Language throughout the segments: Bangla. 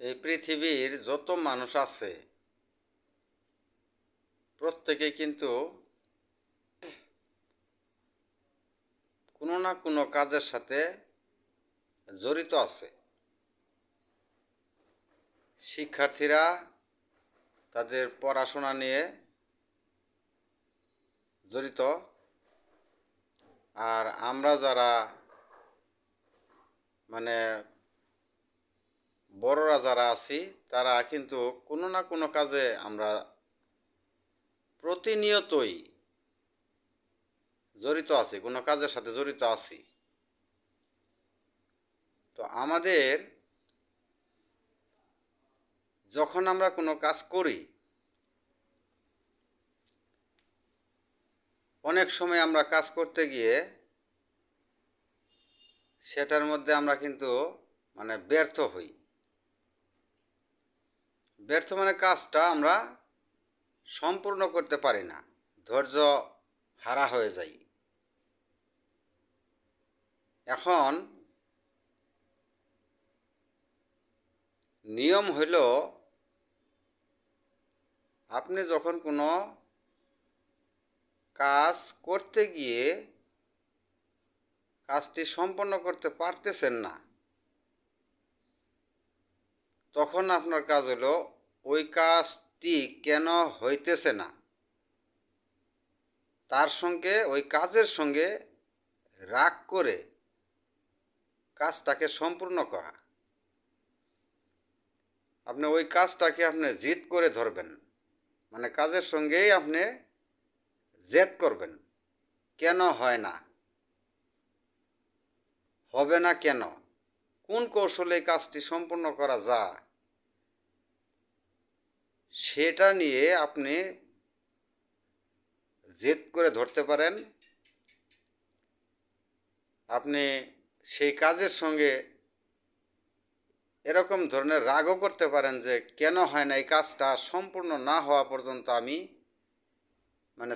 এই পৃথিবীর যত মানুষ আছে প্রত্যেকেই কিন্তু কোনো না কোনো কাজের সাথে জড়িত আছে। শিক্ষার্থীরা তাদের পড়াশোনা নিয়ে জড়িত, আর আমরা যারা বড়রা যারা আছি তারা কিন্তু কোনো না কোনো কাজে আমরা প্রতিনিয়তই জড়িত আছি, কোনো কাজের সাথে জড়িত আছি। তো আমাদের যখন আমরা কোনো কাজ করি, অনেক সময় আমরা কাজ করতে গিয়ে সেটার মধ্যে আমরা কিন্তু ব্যর্থ হই। ব্যর্থ কাজটা আমরা সম্পূর্ণ করতে পারি না, ধৈর্য হারা হয়ে যাই। এখন নিয়ম হইল, আপনি যখন কোনো কাজ করতে গিয়ে কাজটি সম্পন্ন করতে পারতেছেন না, তখন আপনার কাজ হলো ওই কাজটি কেন হইতেছে না তার সঙ্গে, ওই কাজের সঙ্গে রাগ করে কাজটাকে সম্পূর্ণ করা। আপনি ওই কাজটাকে আপনি জিদ করে ধরবেন, কাজের সঙ্গেই আপনি জেদ করবেন, কেন হয় না, হবে না কেন, কোন কৌশলে এই কাজটি সম্পূর্ণ করা যায়, সেটা নিয়ে আপনি জেদ করে ধরতে পারেন। আপনি সেই কাজের সঙ্গে এরকম ধরনের রাগও করতে পারেন যে কেন হয় না, এই কাজটা সম্পূর্ণ না হওয়া পর্যন্ত আমি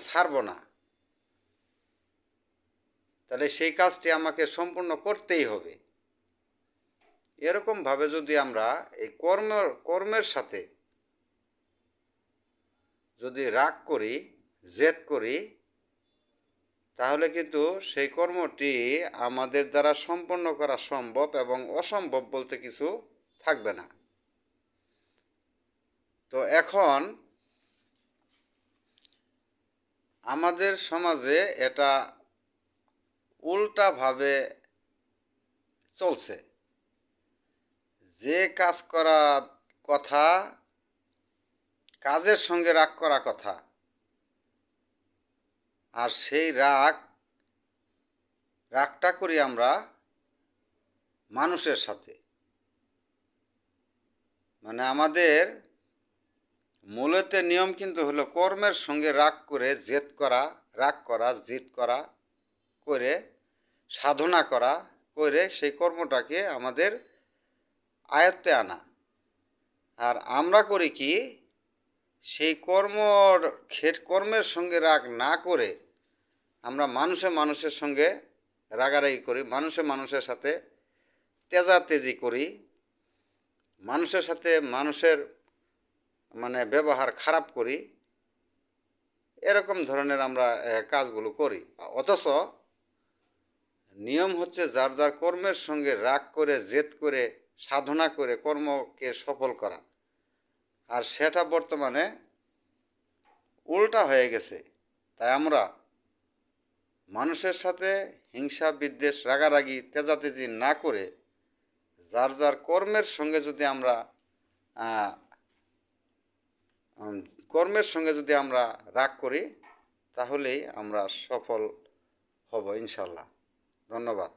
ছাড়ব না, তাহলে সেই কাজটি আমাকে সম্পূর্ণ করতেই হবে। এরকমভাবে যদি আমরা এই কর্মের সাথে যদি রাগ করি, জেদ করি, তাহলে কিন্তু সেই কর্মটি আমাদের দ্বারা সম্পন্ন করা সম্ভব, এবং অসম্ভব বলতে কিছু থাকবে না। তো এখন আমাদের সমাজে এটা উল্টাভাবে চলছে। যে কাজ করা কথা, কাজের সঙ্গে রাগ করা কথা, আর সেই রাগটা করি আমরা মানুষের সাথে। আমাদের মূলত নিয়ম কিন্তু হলো কর্মের সঙ্গে রাগ করে জেদ করা, রাগ করা, জিদ করা করে সাধনা করা, করে সেই কর্মটাকে আমাদের আয়ত্তে আনা। আর আমরা করি কি, সেই কর্মের সঙ্গে রাগ না করে আমরা মানুষের সঙ্গে রাগারাগি করি, মানুষের সাথে তেজাতেজি করি, মানুষের সাথে ব্যবহার খারাপ করি। এরকম ধরনের আমরা কাজগুলো করি। অথচ নিয়ম হচ্ছে যার যার কর্মের সঙ্গে রাগ করে, জেদ করে, সাধনা করে কর্মকে সফল করা। আর সেটা বর্তমানে উল্টা হয়ে গেছে। তাই আমরা মানুষের সাথে হিংসা, বিদ্বেষ, রাগারাগি, তেজাতেজি না করে যার যার কর্মের সঙ্গে যদি আমরা রাগ করি, তাহলেই আমরা সফল হব ইনশাল্লাহ। ধন্যবাদ।